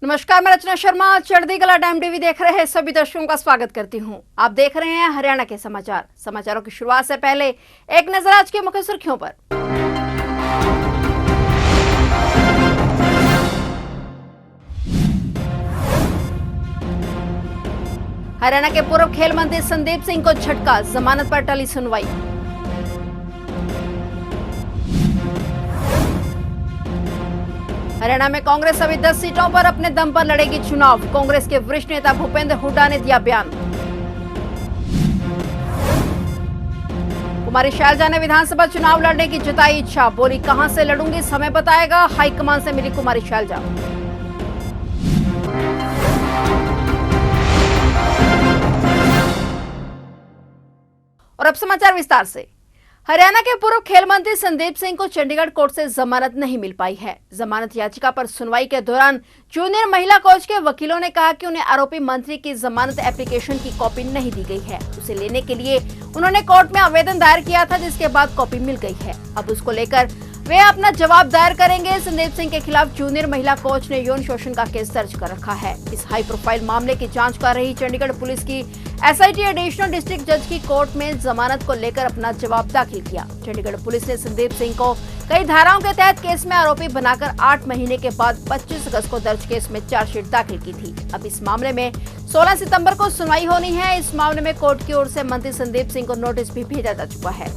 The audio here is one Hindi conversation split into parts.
नमस्कार, मैं रचना शर्मा चढ़ती कला टाइम टीवी देख रहे हैं सभी दर्शकों का स्वागत करती हूं। आप देख रहे हैं हरियाणा के समाचार। समाचारों की शुरुआत से पहले एक नजर आज की मुख्य सुर्खियों पर। हरियाणा के पूर्व खेल मंत्री संदीप सिंह को झटका, जमानत पर टली सुनवाई। हरियाणा में कांग्रेस सभी 10 सीटों पर अपने दम पर लड़ेगी चुनाव, कांग्रेस के वरिष्ठ नेता भूपेंद्र हुड्डा ने दिया बयान। कुमारी शैलजा ने विधानसभा चुनाव लड़ने की जताई इच्छा, बोली कहां से लड़ूंगी समय बताएगा, हाईकमान से मिली कुमारी शैलजा। और अब समाचार विस्तार से। हरियाणा के पूर्व खेल मंत्री संदीप सिंह को चंडीगढ़ कोर्ट से जमानत नहीं मिल पाई है। जमानत याचिका पर सुनवाई के दौरान जूनियर महिला कोच के वकीलों ने कहा कि उन्हें आरोपी मंत्री की जमानत एप्लीकेशन की कॉपी नहीं दी गई है। उसे लेने के लिए उन्होंने कोर्ट में आवेदन दायर किया था, जिसके बाद कॉपी मिल गई है। अब उसको लेकर वे अपना जवाब दायर करेंगे। संदीप सिंह के खिलाफ जूनियर महिला कोच ने यौन शोषण का केस दर्ज कर रखा है। इस हाई प्रोफाइल मामले की जांच कर रही चंडीगढ़ पुलिस की एसआईटी एडिशनल डिस्ट्रिक्ट जज की कोर्ट में जमानत को लेकर अपना जवाब दाखिल किया। चंडीगढ़ पुलिस ने संदीप सिंह को कई धाराओं के तहत केस में आरोपी बनाकर 8 महीने के बाद 25 अगस्त को दर्ज केस में चार्जशीट दाखिल की थी। अब इस मामले में 16 सितंबर को सुनवाई होनी है। इस मामले में कोर्ट की ओर से मंत्री संदीप सिंह को नोटिस भी भेजा जा चुका है।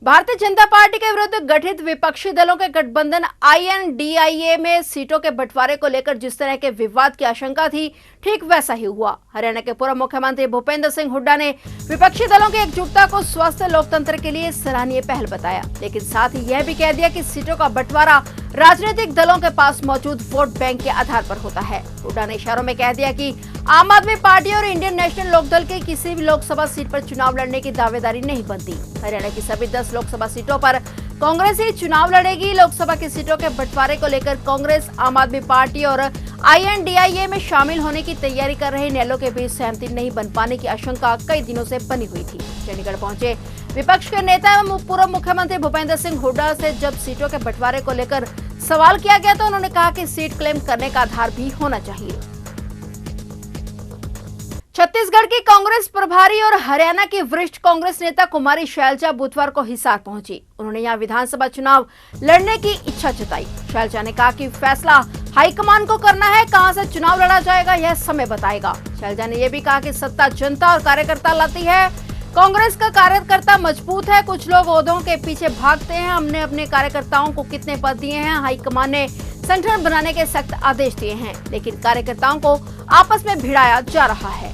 भारतीय जनता पार्टी के विरुद्ध गठित विपक्षी दलों के गठबंधन INDIA में सीटों के बंटवारे को लेकर जिस तरह के विवाद की आशंका थी, ठीक वैसा ही हुआ। हरियाणा के पूर्व मुख्यमंत्री भूपेंद्र सिंह हुड्डा ने विपक्षी दलों की एकजुटता को स्वस्थ लोकतंत्र के लिए सराहनीय पहल बताया, लेकिन साथ ही यह भी कह दिया कि सीटों का बंटवारा राजनीतिक दलों के पास मौजूद वोट बैंक के आधार पर होता है। हुड्डा ने इशारों में कह दिया कि आम आदमी पार्टी और इंडियन नेशनल लोकदल के किसी भी लोकसभा सीट पर चुनाव लड़ने की दावेदारी नहीं बनती। हरियाणा की सभी 10 लोकसभा सीटों पर कांग्रेस ही चुनाव लड़ेगी। लोकसभा की सीटों के बंटवारे को लेकर कांग्रेस, आम आदमी पार्टी और INDIA में शामिल होने की तैयारी कर रहे नेलों के बीच सहमति नहीं बन पाने की आशंका कई दिनों से बनी हुई थी। चंडीगढ़ पहुंचे विपक्ष के नेता एवं पूर्व मुख्यमंत्री भूपेंद्र सिंह हुड्डा से जब सीटों के बंटवारे को लेकर सवाल किया गया तो उन्होंने कहा कि सीट क्लेम करने का आधार भी होना चाहिए। छत्तीसगढ़ की कांग्रेस प्रभारी और हरियाणा की वरिष्ठ कांग्रेस नेता कुमारी शैलजा बुधवार को हिसार पहुंची। उन्होंने यहां विधानसभा चुनाव लड़ने की इच्छा जताई। शैलजा ने कहा कि फैसला हाईकमान को करना है, कहां से चुनाव लड़ा जाएगा यह समय बताएगा। शैलजा ने यह भी कहा कि सत्ता जनता और कार्यकर्ता लाती है। कांग्रेस का कार्यकर्ता मजबूत है, कुछ लोग ओहदों के पीछे भागते हैं। हमने अपने कार्यकर्ताओं को कितने पद दिए हैं, हाईकमान ने संगठन बनाने के सख्त आदेश दिए हैं, लेकिन कार्यकर्ताओं को आपस में भिड़ाया जा रहा है।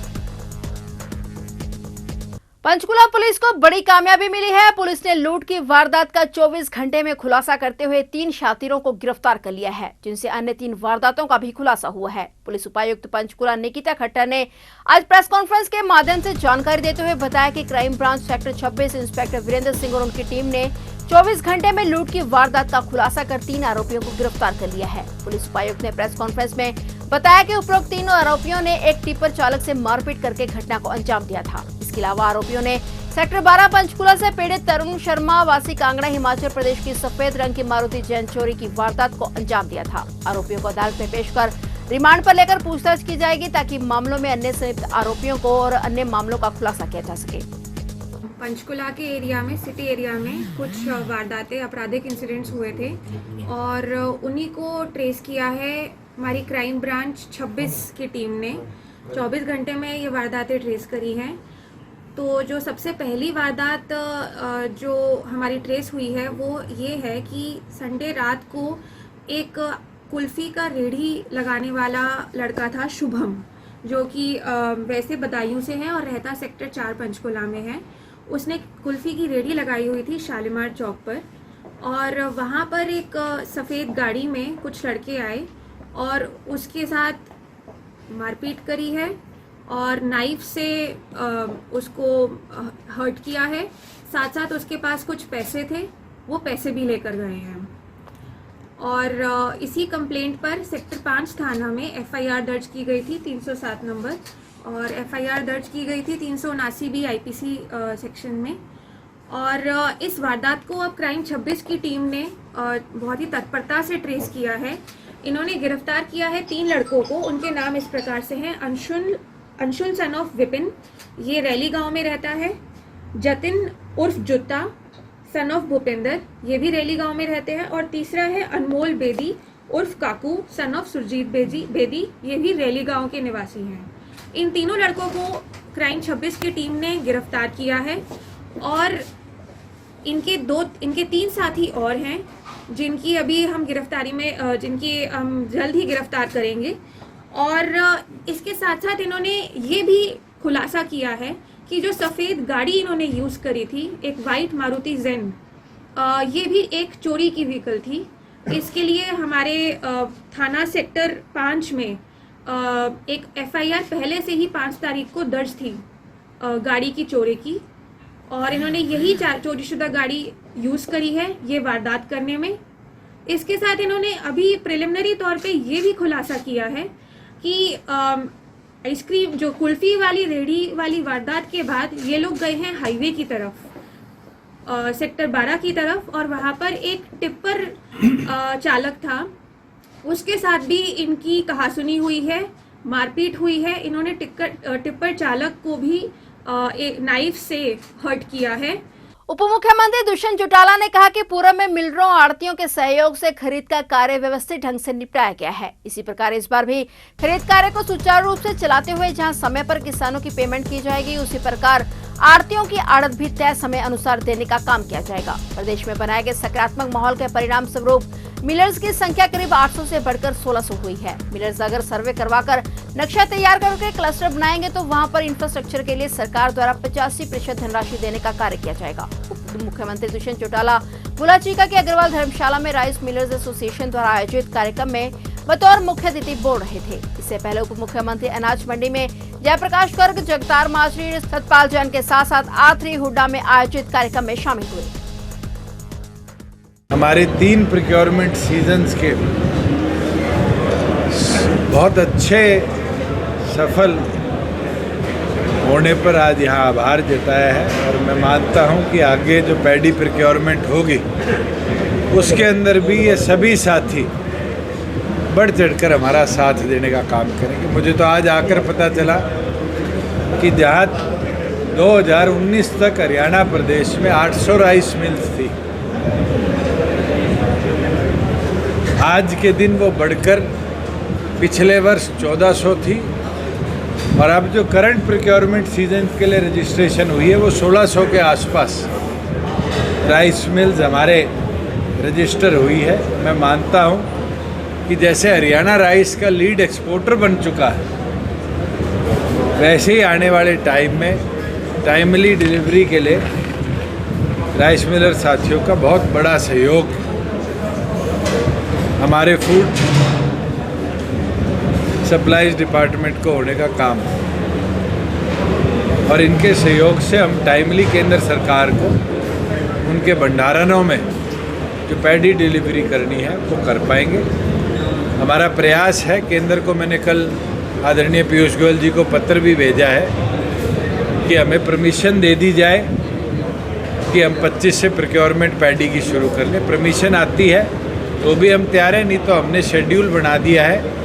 पंचकुला पुलिस को बड़ी कामयाबी मिली है। पुलिस ने लूट की वारदात का 24 घंटे में खुलासा करते हुए 3 शातिरों को गिरफ्तार कर लिया है, जिनसे अन्य 3 वारदातों का भी खुलासा हुआ है। पुलिस उपायुक्त पंचकुला निकिता खट्टर ने आज प्रेस कॉन्फ्रेंस के माध्यम से जानकारी देते हुए बताया कि crime branch sector 26 inspector Virendra Singh और उनकी टीम ने 24 घंटे में लूट की वारदात का खुलासा कर 3 आरोपियों को गिरफ्तार कर लिया है। पुलिस उपायुक्त ने प्रेस कॉन्फ्रेंस में बताया कि उपरोक्त 3 आरोपियों ने एक टिप्पर चालक से मारपीट करके घटना को अंजाम दिया था। इसके अलावा आरोपियों ने सेक्टर 12 पंचकुला से पीड़ित तरुण शर्मा वासी कांगड़ा हिमाचल प्रदेश की सफेद रंग की मारुति जैन चोरी की वारदात को अंजाम दिया था। आरोपियों को अदालत में पेश कर रिमांड पर लेकर पूछताछ की जाएगी, ताकि मामलों में अन्य संलिप्त आरोपियों को और अन्य मामलों का खुलासा किया जा सके। पंचकुला के एरिया में, सिटी एरिया में कुछ वारदातें, आपराधिक इंसिडेंट्स हुए थे और उन्हीं को ट्रेस किया है हमारी क्राइम ब्रांच 26 की टीम ने। 24 घंटे में ये वारदातें ट्रेस करी हैं। तो जो सबसे पहली वारदात जो हमारी ट्रेस हुई है वो ये है कि संडे रात को एक कुल्फ़ी का रेढ़ी लगाने वाला लड़का था शुभम, जो कि वैसे बदायूं से है और रहता सेक्टर 4 पंचकुला में है। उसने कुल्फ़ी की रेढ़ी लगाई हुई थी शालीमार चौक पर, और वहाँ पर एक सफ़ेद गाड़ी में कुछ लड़के आए और उसके साथ मारपीट करी है और नाइफ से उसको हर्ट किया है। साथ साथ उसके पास कुछ पैसे थे, वो पैसे भी लेकर गए हैं। और इसी कंप्लेंट पर सेक्टर 5 थाना में FIR दर्ज की गई थी 307 नंबर, और FIR दर्ज की गई थी 379 भी IPC सेक्शन में। और इस वारदात को अब क्राइम 26 की टीम ने बहुत ही तत्परता से ट्रेस किया है। इन्होंने गिरफ्तार किया है 3 लड़कों को। उनके नाम इस प्रकार से हैं: अंशुल सन ऑफ विपिन, ये रैली गांव में रहता है। जतिन उर्फ जुत्ता सन ऑफ भूपेंद्र, ये भी रैली गांव में रहते हैं। और तीसरा है अनमोल बेदी उर्फ काकू सन ऑफ सुरजीत बेदी, ये भी रैली गांव के निवासी हैं। इन तीनों लड़कों को क्राइम 26 की टीम ने गिरफ्तार किया है और इनके 3 साथी और हैं जिनकी अभी हम गिरफ्तारी में जिनकी हम जल्द ही गिरफ्तार करेंगे। और इसके साथ साथ इन्होंने ये भी खुलासा किया है कि जो सफ़ेद गाड़ी इन्होंने यूज़ करी थी, एक वाइट मारुति जेन, ये भी एक चोरी की व्हीकल थी। इसके लिए हमारे थाना सेक्टर 5 में एक FIR पहले से ही 5 तारीख को दर्ज थी गाड़ी की चोरी की, और इन्होंने यही चोरीशुदा गाड़ी यूज़ करी है ये वारदात करने में। इसके साथ इन्होंने अभी प्रिलिमिनरी तौर पे ये भी खुलासा किया है कि आइसक्रीम जो कुल्फ़ी वाली रेहड़ी वाली वारदात के बाद ये लोग गए हैं हाईवे की तरफ, सेक्टर 12 की तरफ, और वहाँ पर एक टिप्पर चालक था, उसके साथ भी इनकी कहासुनी हुई है, मारपीट हुई है। इन्होंने टिप्पर चालक को भी एक नाइफ से हर्ट किया है। उप मुख्यमंत्री दुष्यंत चौटाला ने कहा कि पूरब में मिलरों आड़तियों के सहयोग से खरीद का कार्य व्यवस्थित ढंग से निपटाया गया है। इसी प्रकार इस बार भी खरीद कार्य को सुचारू रूप से चलाते हुए जहां समय पर किसानों की पेमेंट की जाएगी, उसी प्रकार आड़तियों की आड़त भी तय समय अनुसार देने का काम किया जाएगा। प्रदेश में बनाए गए सकारात्मक माहौल के परिणाम स्वरूप मिलर्स की संख्या करीब 800 से बढ़कर 1600 हुई है। मिलर्स अगर सर्वे करवाकर नक्शा तैयार करके क्लस्टर बनाएंगे तो वहां पर इंफ्रास्ट्रक्चर के लिए सरकार द्वारा 85% धनराशि देने का कार्य किया जाएगा। उप मुख्यमंत्री दुष्यंत चौटाला बुलाचीका के अग्रवाल धर्मशाला में राइस मिलर्स एसोसिएशन द्वारा आयोजित कार्यक्रम में बतौर मुख्य अतिथि बोल रहे थे। इससे पहले उप मुख्यमंत्री अनाज मंडी में जयप्रकाश गर्ग, जगतार माजरी, सतपाल जैन के साथ साथ आथरी हुड्डा में आयोजित कार्यक्रम में शामिल हुए। हमारे 3 प्रोक्योरमेंट सीजन्स के बहुत अच्छे सफल होने पर आज यहाँ आभार जताया है, और मैं मानता हूँ कि आगे जो पैडी प्रोक्योरमेंट होगी उसके अंदर भी ये सभी साथी बढ़ चढ़कर हमारा साथ देने का काम करेंगे। मुझे तो आज आकर पता चला कि जहाँ 2019 तक हरियाणा प्रदेश में 800 राइस मिल्स थी, आज के दिन वो बढ़कर पिछले वर्ष 1400 थी, और अब जो करंट प्रोक्योरमेंट सीजन के लिए रजिस्ट्रेशन हुई है वो 1600 के आसपास राइस मिल्स हमारे रजिस्टर हुई है। मैं मानता हूँ कि जैसे हरियाणा राइस का लीड एक्सपोर्टर बन चुका है, वैसे ही आने वाले टाइम में टाइमली डिलीवरी के लिए राइस मिलर साथियों का बहुत बड़ा सहयोग हमारे फूड सप्लाईज डिपार्टमेंट को होने का काम है, और इनके सहयोग से हम टाइमली केंद्र सरकार को उनके भंडारणों में जो पैडी डिलीवरी करनी है वो कर पाएंगे। हमारा प्रयास है, केंद्र को मैंने कल आदरणीय पीयूष गोयल जी को पत्र भी भेजा है कि हमें परमिशन दे दी जाए कि हम 25 से प्रोक्योरमेंट पैडी की शुरू कर लें। परमिशन आती है तो भी हम तैयार हैं, नहीं तो हमने शेड्यूल बना दिया है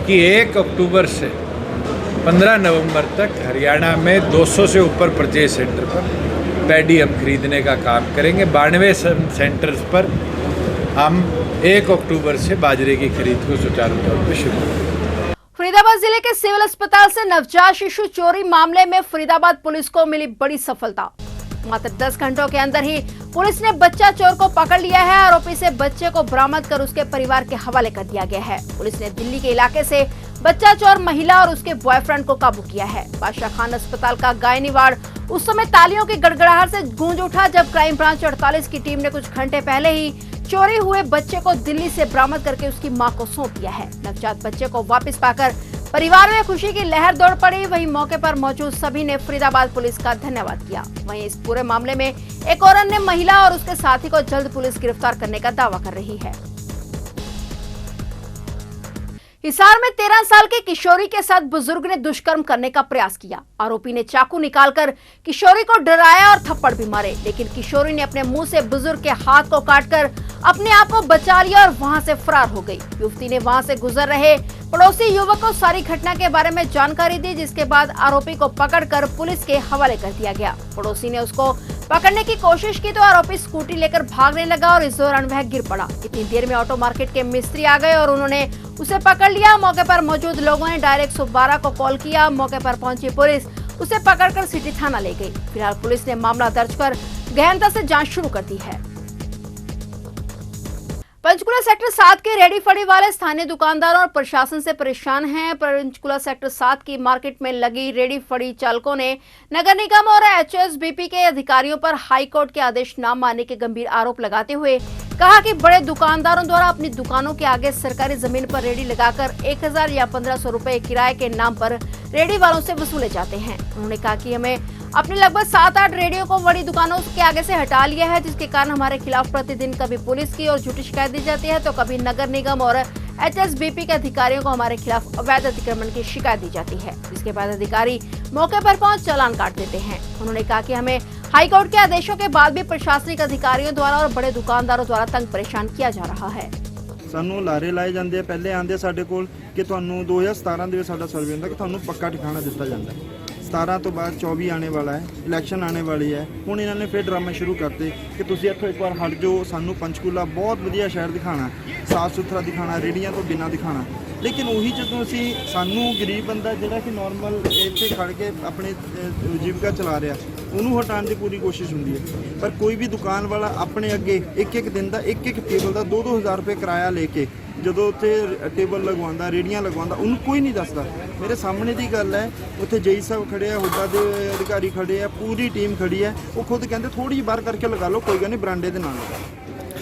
कि 1 अक्टूबर से 15 नवंबर तक हरियाणा में 200 से ऊपर परचेज सेंटर पर पैडी हम खरीदने का काम करेंगे। 92 सेंटर्स पर हम 1 अक्टूबर से बाजरे की खरीद को सुचारू तौर पर शुरू करेंगे। फरीदाबाद जिले के सिविल अस्पताल से नवजात शिशु चोरी मामले में फरीदाबाद पुलिस को मिली बड़ी सफलता। मात्र 10 घंटों के अंदर ही पुलिस ने बच्चा चोर को पकड़ लिया है। आरोपी से बच्चे को बरामद कर उसके परिवार के हवाले कर दिया गया है। पुलिस ने दिल्ली के इलाके से बच्चा चोर महिला और उसके बॉयफ्रेंड को काबू किया है। बादशाह खान अस्पताल का गायनी वार्ड उस समय तालियों की गड़गड़ाहट से गूंज उठा जब क्राइम ब्रांच 48 की टीम ने कुछ घंटे पहले ही चोरी हुए बच्चे को दिल्ली से बरामद करके उसकी मां को सौंप दिया है। नवजात बच्चे को वापस पाकर परिवार में खुशी की लहर दौड़ पड़ी। वहीं मौके पर मौजूद सभी ने फरीदाबाद पुलिस का धन्यवाद किया। वहीं इस पूरे मामले में एक और अन्य महिला और उसके साथी को जल्द पुलिस गिरफ्तार करने का दावा कर रही है। हिसार में 13 साल की किशोरी के साथ बुजुर्ग ने दुष्कर्म करने का प्रयास किया। आरोपी ने चाकू निकालकर किशोरी को डराया और थप्पड़ भी मारे, लेकिन किशोरी ने अपने मुंह से बुजुर्ग के हाथ को काटकर अपने आप को बचा लिया और वहां से फरार हो गई। युवती ने वहां से गुजर रहे पड़ोसी युवक को सारी घटना के बारे में जानकारी दी, जिसके बाद आरोपी को पकड़कर पुलिस के हवाले कर दिया गया। पड़ोसी ने उसको पकड़ने की कोशिश की तो आरोपी स्कूटी लेकर भागने लगा और इस दौरान वह गिर पड़ा। इतनी देर में ऑटो मार्केट के मिस्त्री आ गए और उन्होंने उसे पकड़ लिया। मौके पर मौजूद लोगों ने डायरेक्ट 112 को कॉल किया। मौके पर पहुंची पुलिस उसे पकड़कर सिटी थाना ले गई। फिलहाल पुलिस ने मामला दर्ज कर गहनता से जांच शुरू कर दी है। पंचकुला सेक्टर 7 के रेडी फड़ी वाले स्थानीय दुकानदारों और प्रशासन से परेशान हैं। पंचकुला सेक्टर 7 की मार्केट में लगी रेडी फड़ी चालकों ने नगर निगम और HSBP के अधिकारियों पर हाईकोर्ट के आदेश न मानने के गंभीर आरोप लगाते हुए कहा कि बड़े दुकानदारों द्वारा अपनी दुकानों के आगे सरकारी जमीन पर रेडी लगाकर 1000 या 1500 रुपए किराए के नाम पर रेडी वालों से वसूले जाते हैं। उन्होंने कहा कि हमें अपने लगभग 7-8 रेडियो को बड़ी दुकानों के आगे से हटा लिया है, जिसके कारण हमारे खिलाफ प्रतिदिन कभी पुलिस की और झूठी शिकायत दी जाती है तो कभी नगर निगम और HSBP के अधिकारियों को हमारे खिलाफ अवैध अतिक्रमण की शिकायत दी जाती है। जिसके बाद अधिकारी मौके पर पहुंच चालान काट देते हैं। उन्होंने कहा कि हमें हाईकोर्ट के आदेशों के बाद भी प्रशासनिक अधिकारियों द्वारा और बड़े दुकानदारों द्वारा तंग परेशान किया जा रहा है। ਸਾਨੂੰ ਲਾਰੇ ਲਾਏ ਜਾਂਦੇ ਆ, ਪਹਿਲੇ ਆਂਦੇ ਸਾਡੇ ਕੋਲ ਕਿ ਤੁਹਾਨੂੰ 2017 ਦੇ ਵਿੱਚ ਸਾਡਾ ਸਰਵੇ ਹੁੰਦਾ ਕਿ ਤੁਹਾਨੂੰ ਪੱਕਾ ਠਿਕਾਣਾ ਦਿੱਤਾ ਜਾਂਦਾ ਹੈ। 17 ਤੋਂ ਬਾਅਦ 24 ਆने वाला है, इलेक्शन आने वाली है। ਹੁਣ ਇਹਨਾਂ ਨੇ ਫਿਰ ਡਰਾਮਾ ਸ਼ੁਰੂ ਕਰਤੇ ਕਿ ਤੁਸੀਂ ਇੱਥੋਂ ਇੱਕ ਵਾਰ ਹਟ ਜਾਓ, ਸਾਨੂੰ ਪੰਚਕੂਲਾ ਬਹੁਤ ਵਧੀਆ ਸ਼ਹਿਰ ਦਿਖਾਣਾ, ਸਾਫ਼ ਸੁਥਰਾ ਦਿਖਾਣਾ, ਰੇੜੀਆਂ ਤੋਂ ਬਿਨਾਂ ਦਿਖਾਣਾ। ਲੇਕਿਨ ਉਹੀ ਜਦੋਂ ਅਸੀਂ ਸਾਨੂੰ ਗਰੀਬ ਬੰਦਾ ਜਿਹੜਾ ਕਿ ਨਾਰਮਲ ਇੱਥੇ ਖੜ ਕੇ ਆਪਣੀ ਜੀਵਿਕਾ ਚਲਾ ਰਿਹਾ ਉਹਨੂੰ ਹਟਾਉਣ ਦੀ ਪੂਰੀ ਕੋਸ਼ਿਸ਼ ਹੁੰਦੀ ਹੈ, ਪਰ ਕੋਈ ਵੀ ਦੁਕਾਨ ਵਾਲਾ ਆਪਣੇ ਅੱਗੇ ਇੱਕ ਦਿਨ ਦਾ ਇੱਕ ਟੇਬਲ ਦਾ 2-2 ਹਜ਼ਾਰ ਰੁਪਏ ਕਿਰਾਇਆ ਲੈ ਕੇ ਜਦੋਂ ਉੱਥੇ ਟੇਬਲ ਲਗਵਾਉਂਦਾ, ਰੇੜੀਆਂ ਲਗਵਾਉਂਦਾ, ਉਹਨੂੰ ਕੋਈ ਨਹੀਂ ਦੱਸਦਾ। ਮੇਰੇ ਸਾਹਮਣੇ ਦੀ ਗੱਲ ਹੈ, ਉੱਥੇ ਜੇਈ ਸਾਹਿਬ ਖੜੇ ਆ, ਹੁੱਡਾ ਦੇ ਅਧਿਕਾਰੀ ਖੜੇ ਆ, ਪੂਰੀ ਟੀਮ ਖੜੀ ਹੈ। ਉਹ ਖੁਦ ਕਹਿੰਦੇ ਥੋੜੀ ਜਿਹੀ ਬਾਹਰ ਕਰਕੇ ਲਗਾ ਲਓ, ਕੋਈ ਗੱਲ ਨਹੀਂ, ਬਰਾਂਡੇ ਦੇ ਨਾਲ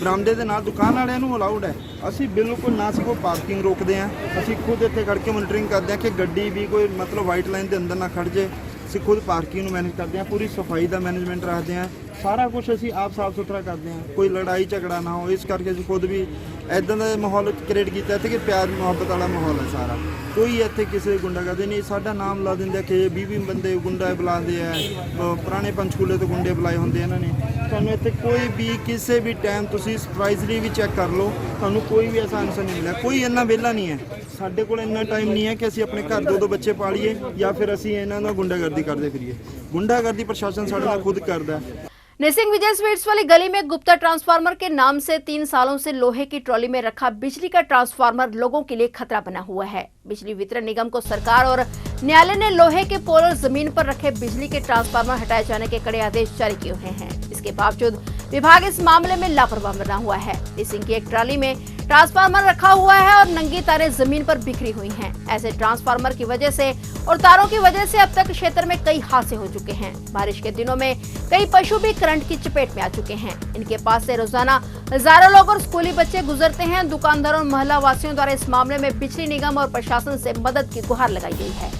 ਬਰਾਮਦੇ ਦੇ ਨਾਲ ਦੁਕਾਨ ਵਾਲਿਆਂ ਨੂੰ ਅਲਾਉਡ ਹੈ। ਅਸੀਂ ਬਿਲਕੁਲ ਨਾ ਸਿਰਫ ਪਾਰਕਿੰਗ ਰੋਕਦੇ ਹਾਂ, ਅਸੀਂ ਖੁਦ ਇੱਥੇ ਖੜ ਕੇ ਮੋਨੀਟਰਿੰਗ ਕਰਦੇ ਹਾਂ ਕਿ ਗੱਡੀ ਵੀ ਕੋਈ ਮਤਲਬ ਵਾਈਟ ਲਾਈਨ ਦੇ ਅੰਦਰ ਨਾ ਖੜ ਜੇ। ਅਸੀਂ ਖੁਦ ਪਾਰਕਿੰਗ ਨੂੰ ਮੈਨੇਜ ਕਰਦੇ ਹਾਂ, ਪੂਰੀ ਸਫਾਈ ਦਾ ਮੈਨੇਜਮੈਂਟ ਰੱਖਦੇ ਹਾਂ, ਸਾਰਾ ਕੁਝ ਅਸੀਂ ਆਪ ਸਾਫ ਸੁਥਰਾ ਕਰਦੇ ਹਾਂ, ਕੋਈ ਲੜਾਈ ਝਗੜਾ ਨਾ ਹੋ। ਇਸ ਕਰਕੇ ਅਸੀਂ ਖੁਦ ਵੀ ਇੱਦਾਂ ਦਾ ਮਾਹੌਲ ਕ੍ਰੀਏਟ ਕੀਤਾ ਇੱਥੇ ਕਿ ਪਿਆਰ ਮੁਹੱਬਤ ਵਾਲਾ ਮਾਹੌਲ ਹੈ ਸਾਰਾ। ਕੋਈ ਇੱਥੇ ਕਿਸੇ ਗੁੰਡਾਗਰਦੀ ਨਹੀਂ। ਸਾਡਾ ਨਾਮ ਲਾ ਦਿੰਦੇ ਕਿ 20 ਬੰਦੇ ਗੁੰਡਾ ਬੁਲਾਉਂਦੇ ਆ, ਪੁਰਾਣੇ ਪੰਚਕੂਲੇ ਤੋਂ ਗੁੰਡੇ ਬੁਲਾਏ ਹੁੰਦੇ ਇਹਨਾਂ ਨੇ। ਤੁਹਾਨੂੰ ਇੱਥੇ ਕੋਈ ਵੀ ਕਿਸੇ ਵੀ ਟਾਈਮ ਤੁਸੀਂ ਸਰਪ੍ਰਾਈਜ਼ਲੀ ਵੀ ਚੈੱਕ ਕਰ ਲਓ, ਤੁਹਾਨੂੰ ਕੋਈ ਵੀ ਐਸਾ ਆਨਸਰ ਨਹੀਂ ਮਿਲਿਆ। ਕੋਈ ਇੰਨਾ ਵਿਹਲਾ ਨਹੀਂ ਹੈ, ਸਾਡੇ ਕੋਲ ਇੰਨਾ ਟਾਈਮ ਨਹੀਂ ਹੈ ਕਿ ਅਸੀਂ ਆਪਣੇ ਘਰ 2-2 ਬੱਚੇ ਪਾਲੀਏ ਜਾਂ ਫਿਰ ਅਸੀਂ ਇਹਨਾਂ ਨਾਲ ਗੁੰਡਾਗਰਦੀ ਕਰਦੇ ਫਿਰੀਏ। ਗੁੰਡਾਗਰਦੀ ਪ੍ਰਸ਼ਾसन ਸਾਡੇ ਨਾਲ खुद करता है। निसिंग विजय स्वीट्स वाली गली में गुप्ता ट्रांसफार्मर के नाम से 3 सालों से लोहे की ट्रॉली में रखा बिजली का ट्रांसफार्मर लोगों के लिए खतरा बना हुआ है। बिजली वितरण निगम को सरकार और न्यायालय ने लोहे के पोल और जमीन पर रखे बिजली के ट्रांसफार्मर हटाए जाने के कड़े आदेश जारी किए हुए हैं। इसके बावजूद विभाग इस मामले में लापरवाह बना हुआ है। निसिंग की एक ट्रॉली में ट्रांसफार्मर रखा हुआ है और नंगी तारें जमीन पर बिखरी हुई हैं। ऐसे ट्रांसफार्मर की वजह से और तारों की वजह से अब तक क्षेत्र में कई हादसे हो चुके हैं। बारिश के दिनों में कई पशु भी करंट की चपेट में आ चुके हैं। इनके पास से रोजाना हजारों लोग और स्कूली बच्चे गुजरते हैं। दुकानदारों और मोहल्ला वासियों द्वारा इस मामले में बिजली निगम और प्रशासन से मदद की गुहार लगाई गई है।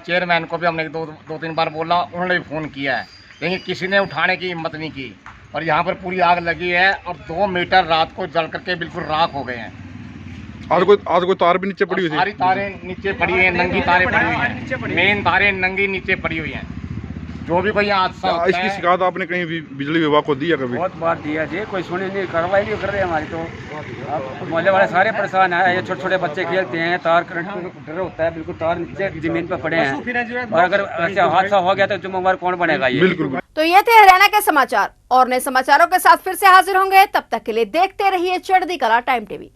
चेयरमैन को भी हमने दो तीन बार बोला, उन्होंने भी फोन किया है, लेकिन किसी ने उठाने की हिम्मत नहीं की। और यहाँ पर पूरी आग लगी है और 2 मीटर रात को जल करके बिल्कुल राख हो गए हैं। आज कोई तार भी नीचे पड़ी हुई थी। सारी तारें नीचे पड़ी हुई हैं, नंगी तारें पड़ी हुई हैं, मेन तारें नंगी नीचे पड़ी हुई हैं। जो भी कोई हादसा होता इसकी है, शिकायत आपने कहीं भी बिजली विभाग को दी है कभी? बहुत बार दिया जी, कोई सुनी नहीं, कार्रवाई नहीं कर रहे हमारी। तो मोहल्ले वाले सारे परेशान हैं। ये छोटे छोटे बच्चे खेलते हैं, तार करंट का डर होता है, बिल्कुल तार नीचे जमीन पर पड़े हैं। और अगर ऐसा हादसा हो गया तो जिम्मेवार कौन बनेगा? ये बिल्कुल। तो ये थे हरियाणा के समाचार और नए समाचारों के साथ फिर से हाजिर होंगे। तब तक के लिए देखते रहिए चढ़ती कला टाइम टीवी।